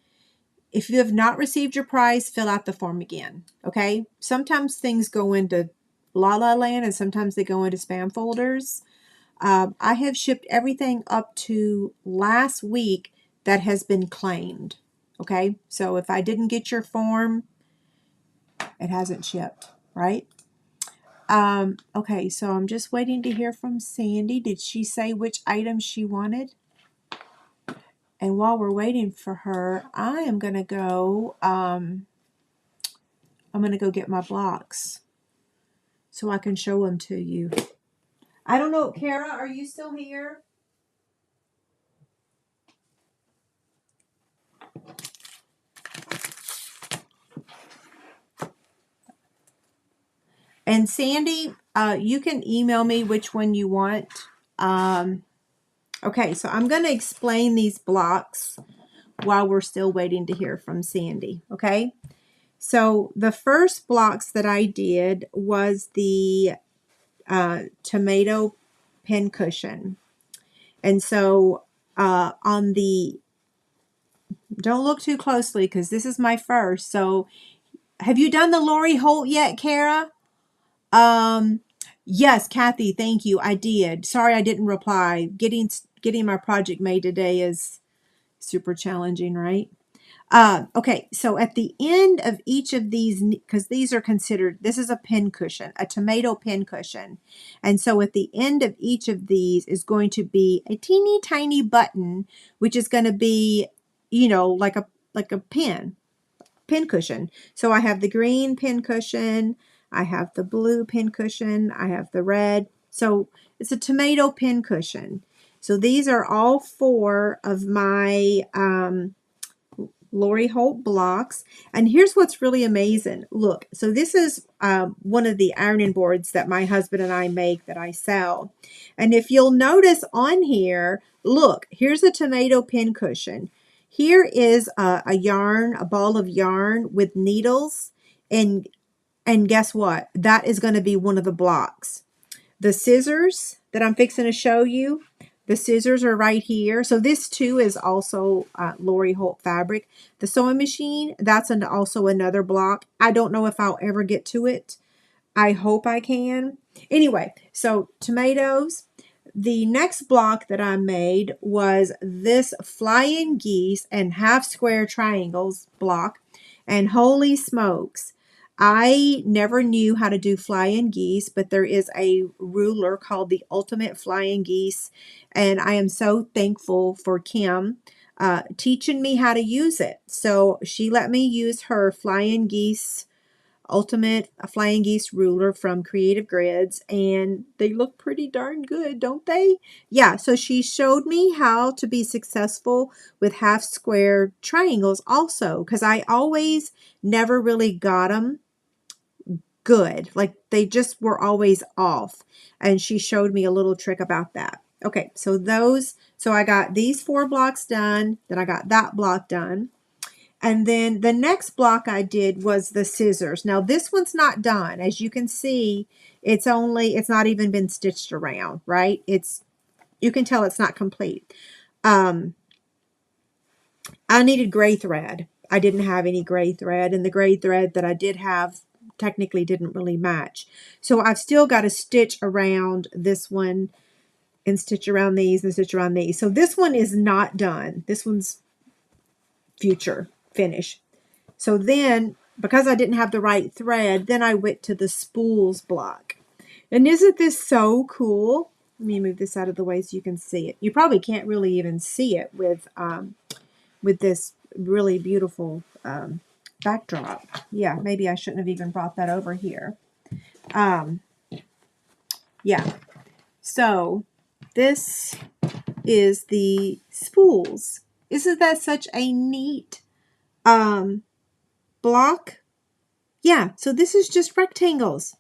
if you have not received your prize, fill out the form again. Okay? Sometimes things go into La La Land and sometimes they go into spam folders. I have shipped everything up to last week that has been claimed. Okay? So if I didn't get your form, it hasn't shipped, right? Okay, so I'm just waiting to hear from Sandy. Did she say which item she wanted? And while we're waiting for her, I am going to go, I'm going to go get my blocks so I can show them to you. I don't know, Kara, are you still here? And Sandy, you can email me which one you want. Okay, so I'm going to explain these blocks while we're still waiting to hear from Sandy, okay? So the first blocks that I did was the tomato pin cushion. And so on the, don't look too closely because this is my first. So have you done the Lori Holt yet, Kara? Yes, Kathy, thank you. I did. Sorry I didn't reply. Getting my project made today is super challenging, right? Okay, so at the end of each of these, because these are considered, this is a pin cushion, a tomato pin cushion. And so at the end of each of these is going to be a teeny tiny button, which is going to be, you know, like a pin cushion. So I have the green pin cushion, I have the blue pin cushion, I have the red. So it's a tomato pin cushion. So these are all 4 of my Lori Holt blocks. And here's what's really amazing. Look, so this is one of the ironing boards that my husband and I make that I sell. And if you'll notice on here, look, here's a tomato pin cushion. Here is a yarn, a ball of yarn with needles. And guess what? That is going to be one of the blocks. The scissors that I'm fixing to show you, the scissors are right here. So this too is also Lori Holt fabric. The sewing machine, that's also another block. I don't know if I'll ever get to it. I hope I can. Anyway, so tomatoes. The next block that I made was this flying geese and half square triangles block. And holy smokes, I never knew how to do flying geese, but there is a ruler called the Ultimate Flying Geese, and I am so thankful for Kim teaching me how to use it. So she let me use her Flying Geese Ultimate Flying Geese ruler from Creative Grids, and they look pretty darn good, don't they? Yeah, so she showed me how to be successful with half square triangles also, because I always never really got them good. Like they just were always off. And she showed me a little trick about that. Okay, so I got these 4 blocks done, then I got that block done. And then the next block I did was the scissors. Now this one's not done. As you can see, it's not even been stitched around, right? You can tell it's not complete. I needed gray thread. I didn't have any gray thread, and the gray thread that I did have technically didn't really match. So I've still got to stitch around this one and stitch around these and stitch around these. So this one is not done. This one's future finish. So then, because I didn't have the right thread, then I went to the spools block. And isn't this so cool? Let me move this out of the way so you can see it. You probably can't really even see it with this really beautiful backdrop. Yeah, maybe I shouldn't have even brought that over here. Yeah, so this is the spools. Isn't that such a neat block? Yeah, so this is just rectangles.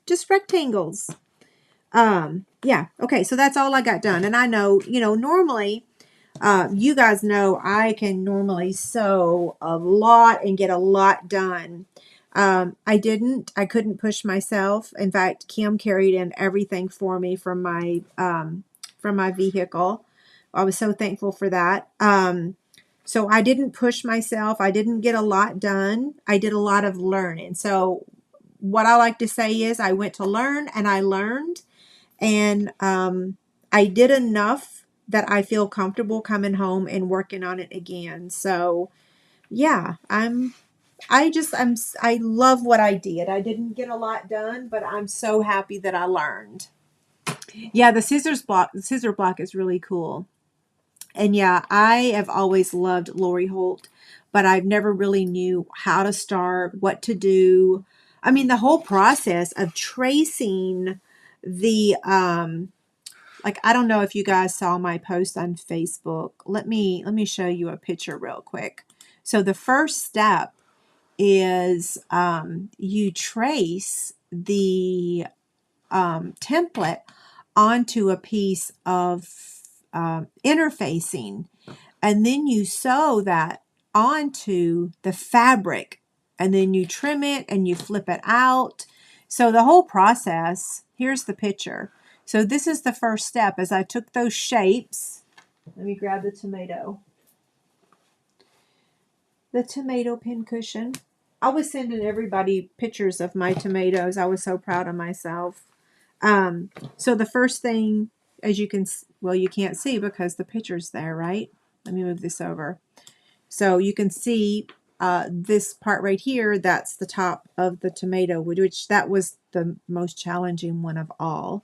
Yeah, okay, so that's all I got done. And I know, normally, you guys know I can normally sew a lot and get a lot done. I couldn't push myself. In fact, Kim carried in everything for me from my from my vehicle. I was so thankful for that. So I didn't push myself. I didn't get a lot done. I did a lot of learning. So what I like to say is I went to learn and I learned, and I did enough that I feel comfortable coming home and working on it again. So yeah, I love what I did. I didn't get a lot done, but I'm so happy that I learned. Yeah, the scissor block is really cool. And yeah, I have always loved Lori Holt, but I've never really knew how to start, what to do. I mean, the whole process of tracing the like, I don't know if you guys saw my post on Facebook. Let me show you a picture real quick. So the first step is you trace the template onto a piece of interfacing, and then you sew that onto the fabric, and then you trim it and you flip it out. So the whole process, here's the picture. So this is the first step. As I took those shapes, let me grab the tomato pin cushion. I was sending everybody pictures of my tomatoes. I was so proud of myself. So the first thing, as you can, well, you can't see because the picture's there, right? Let me move this over. So you can see this part right here, that's the top of the tomato, which that was the most challenging one of all.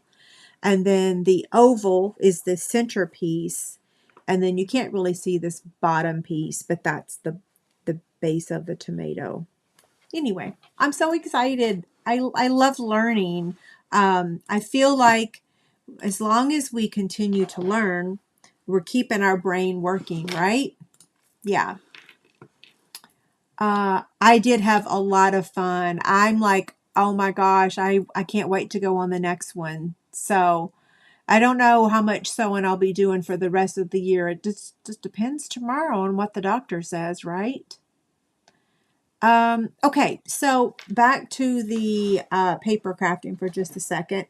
And then the oval is the centerpiece. And then you can't really see this bottom piece, but that's the base of the tomato. Anyway, I'm so excited. I love learning. I feel like as long as we continue to learn, we're keeping our brain working, right? Yeah. I did have a lot of fun. I'm like, oh my gosh, I can't wait to go on the next one. So I don't know how much sewing I'll be doing for the rest of the year. It just depends tomorrow on what the doctor says, right? Okay, so back to the paper crafting for just a second.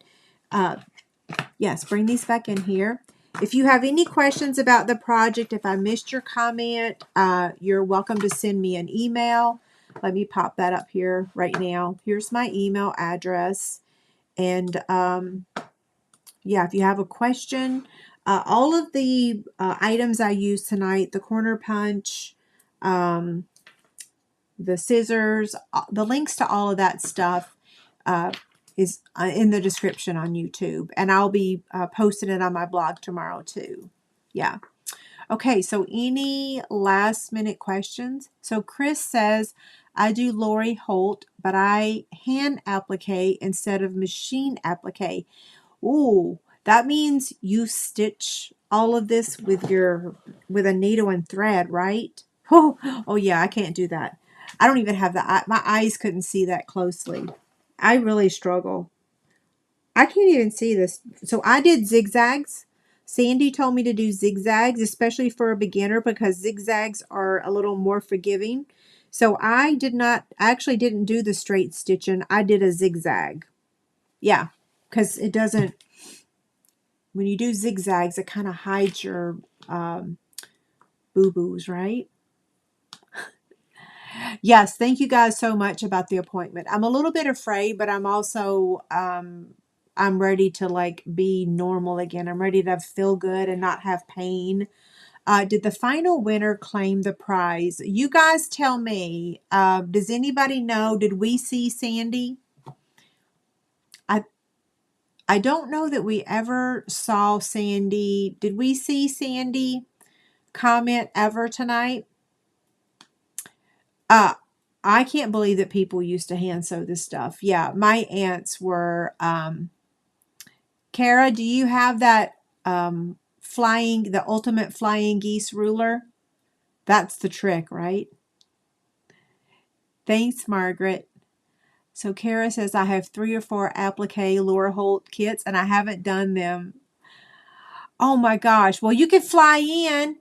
Yes, bring these back in here. If you have any questions about the project, if I missed your comment, you're welcome to send me an email. Let me pop that up here right now. Here's my email address. And yeah, if you have a question, all of the items I used tonight, the corner punch, the scissors, the links to all of that stuff is in the description on YouTube. And I'll be posting it on my blog tomorrow too. Yeah. Okay, so any last minute questions? So Chris says, I do Lori Holt, but I hand applique instead of machine applique. Ooh, that means you stitch all of this with a needle and thread, right? Oh yeah, I can't do that. I don't even have my eyes couldn't see that closely. I really struggle. I can't even see this. So I did zigzags. Sandy told me to do zigzags, especially for a beginner, because zigzags are a little more forgiving. So I actually didn't do the straight stitching. I did a zigzag. Yeah, because it doesn't, when you do zigzags, it kind of hides your boo-boos, right? Yes, thank you guys so much about the appointment. I'm a little bit afraid, but I'm also I'm ready to like be normal again. I'm ready to feel good and not have pain. Did the final winner claim the prize? You guys tell me. Does anybody know? Did we see Sandy? I don't know that we ever saw Sandy. Did we see Sandy comment ever tonight? I can't believe that people used to hand sew this stuff. Yeah, my aunts were. Kara, do you have that the ultimate flying geese ruler? That's the trick, right? Thanks, Margaret. So Kara says, I have 3 or 4 applique Laura Holt kits and I haven't done them. Oh my gosh. Well, you can fly in.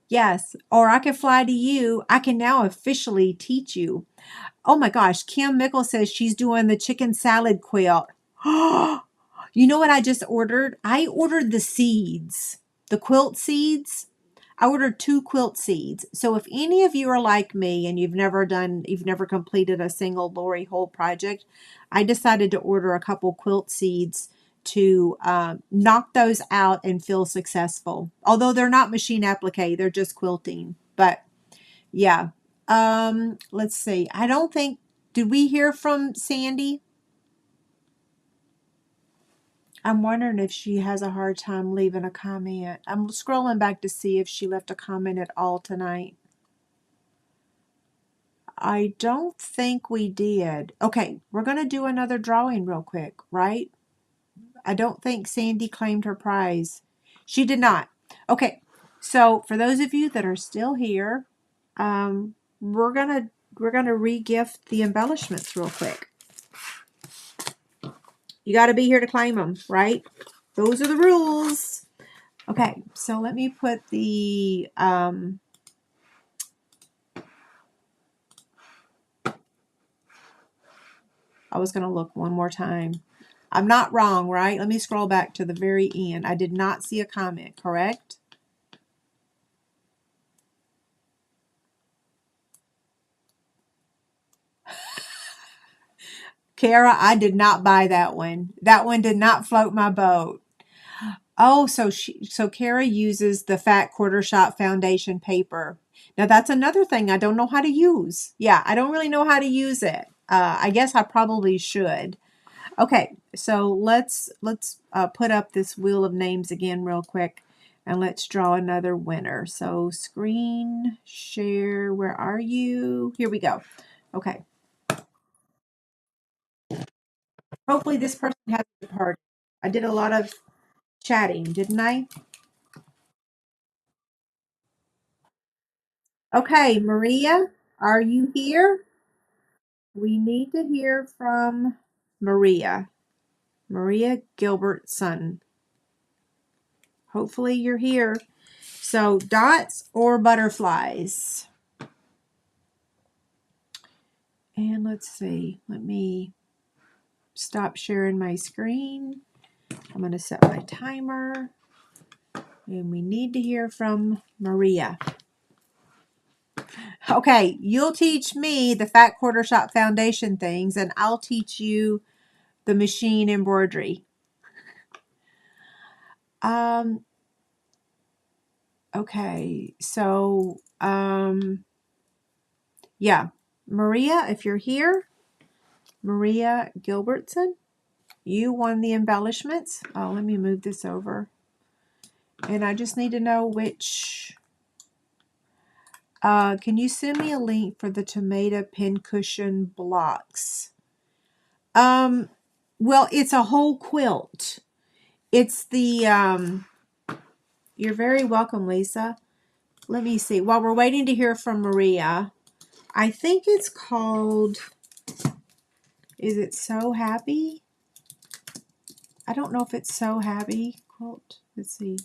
Yes. Or I can fly to you. I can now officially teach you. Oh my gosh. Kim Mickle says she's doing the chicken salad quilt. You know what I just ordered? I ordered the seeds, the quilt seeds. I ordered 2 quilt seeds. So if any of you are like me and you've never completed a single Lori Hole project, I decided to order a couple quilt seeds to knock those out and feel successful. Although they're not machine applique, they're just quilting. But yeah, let's see. I don't think, did we hear from Sandy? I'm wondering if she has a hard time leaving a comment. I'm scrolling back to see if she left a comment at all tonight. I don't think we did. Okay, we're going to do another drawing real quick, right? I don't think Sandy claimed her prize. She did not. Okay, so for those of you that are still here, we're gonna re-gift the embellishments real quick. You got to be here to claim them, right? Those are the rules. Okay, so let me put the I was going to look one more time. I'm not wrong, right? Let me scroll back to the very end. I did not see a comment, correct? Kara, I did not buy that one. That one did not float my boat. Oh, so Kara uses the fat quarter shot foundation paper. Now that's another thing I don't know how to use. Yeah, I don't really know how to use it. I guess I probably should. Okay, so let's put up this wheel of names again real quick, and let's draw another winner. So screen share, where are you? Here we go. Okay. Hopefully this person hasn't departed. I did a lot of chatting, didn't I? Okay, Maria, are you here? We need to hear from Maria. Maria Gilbertson. Hopefully you're here. So dots or butterflies? And let's see. Let me stop sharing my screen. I'm going to set my timer. And we need to hear from Maria. Okay, you'll teach me the fat quarter shot foundation things, and I'll teach you the machine embroidery. Okay, so yeah, Maria, if you're here, Maria Gilbertson, you won the embellishments. Oh, let me move this over. And I just need to know which. Can you send me a link for the tomato pincushion blocks? Well, it's a whole quilt. It's the, you're very welcome, Lisa. Let me see. While we're waiting to hear from Maria, I think it's called, is it So Happy? I don't know if it's So Happy quilt. Let's see.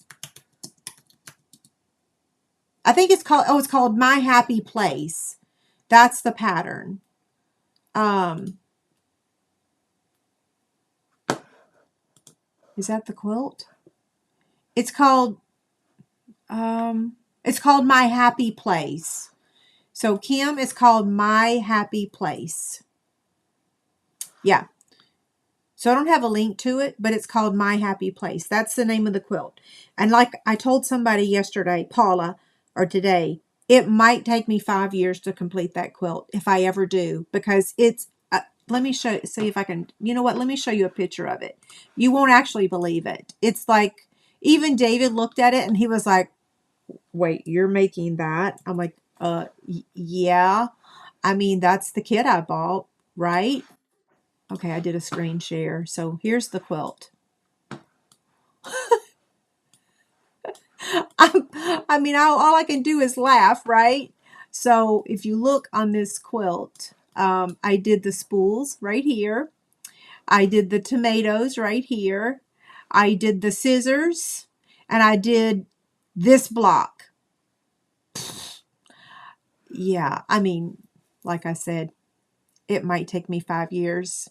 I think it's called, oh, it's called My Happy Place. That's the pattern. Is that the quilt? It's called My Happy Place. So Kim, it's called My Happy Place. Yeah. So I don't have a link to it, but it's called My Happy Place. That's the name of the quilt. And like I told somebody yesterday, Paula, or today, it might take me 5 years to complete that quilt if I ever do, because it's, let me see if I can, you know what, let me show you a picture of it. You won't actually believe it. It's like, even David looked at it and he was like, wait, you're making that? I'm like, yeah. I mean, that's the kit I bought, right? Okay, I did a screen share. So here's the quilt. I mean, all I can do is laugh, right? So if you look on this quilt, I did the spools right here. I did the tomatoes right here. I did the scissors, and I did this block. Yeah, I mean, like I said, it might take me 5 years.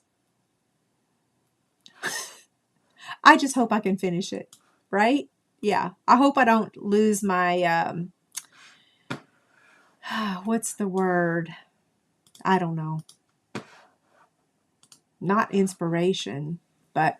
I just hope I can finish it, right? Yeah, I hope I don't lose my, what's the word? I don't know. Not inspiration, but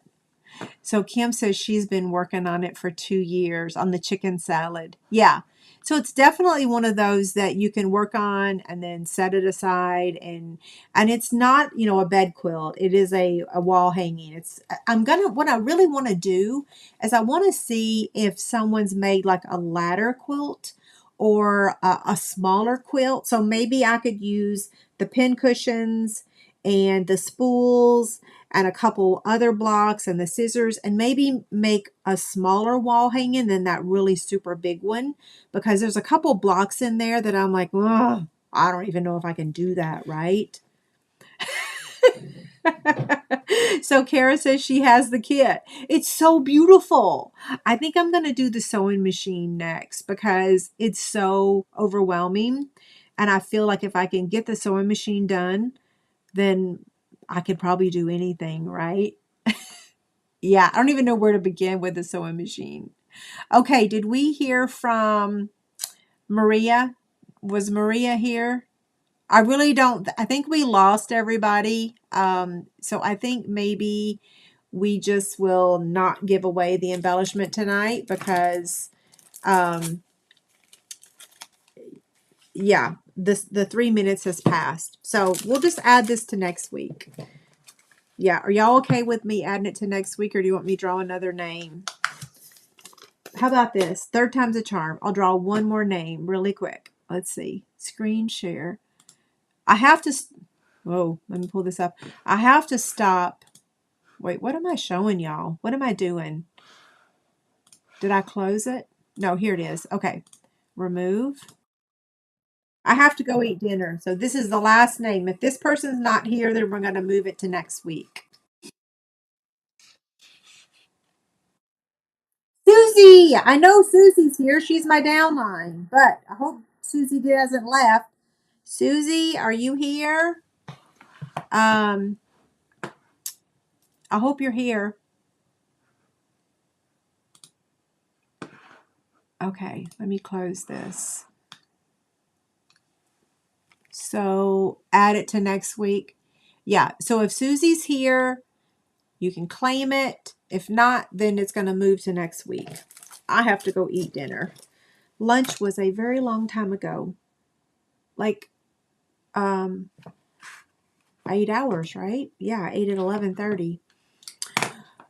so Kim says she's been working on it for 2 years on the chicken salad. Yeah. So it's definitely one of those that you can work on and then set it aside, and it's not, a bed quilt. It is a wall hanging. What I really want to do is I want to see if someone's made like a ladder quilt or a smaller quilt. So maybe I could use the pin cushions and the spools and a couple other blocks and the scissors, and maybe make a smaller wall hanging than that really super big one, because there's a couple blocks in there that I'm like, oh, I don't even know if I can do that, right? So Kara says she has the kit. It's so beautiful. I think I'm going to do the sewing machine next because it's so overwhelming. And I feel like if I can get the sewing machine done, then I could probably do anything, right? Yeah, I don't even know where to begin with the sewing machine. Okay, did we hear from Maria? Was Maria here? I really don't. I think we lost everybody. So I think maybe we just will not give away the embellishment tonight because, yeah, the 3 minutes has passed. So we'll just add this to next week. Yeah, are y'all okay with me adding it to next week, or do you want me to draw another name? How about this? Third time's a charm. I'll draw one more name really quick. Let's see. Screen share. I have to... Whoa, let me pull this up. I have to stop. Wait, what am I showing y'all? What am I doing? Did I close it? No, here it is. Okay. Remove. I have to go eat dinner. So this is the last name. If this person's not here, then we're going to move it to next week. Susie! I know Susie's here. She's my downline. But I hope Susie hasn't left. Susie, are you here? I hope you're here. Okay, let me close this. So add it to next week. Yeah, so if Susie's here, you can claim it. If not, then it's going to move to next week. I have to go eat dinner. Lunch was a very long time ago. Like 8 hours, right? Yeah, I ate at 11:30.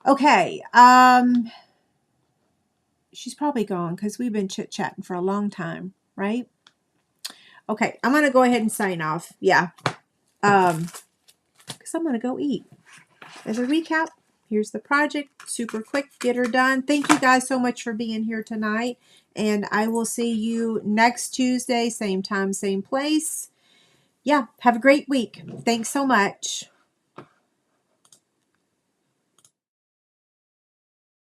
Okay, she's probably gone because we've been chit-chatting for a long time, right? Okay, I'm going to go ahead and sign off. Yeah. Because I'm going to go eat. As a recap, here's the project. Super quick, get her done. Thank you guys so much for being here tonight. And I will see you next Tuesday, same time, same place. Yeah, have a great week. Thanks so much.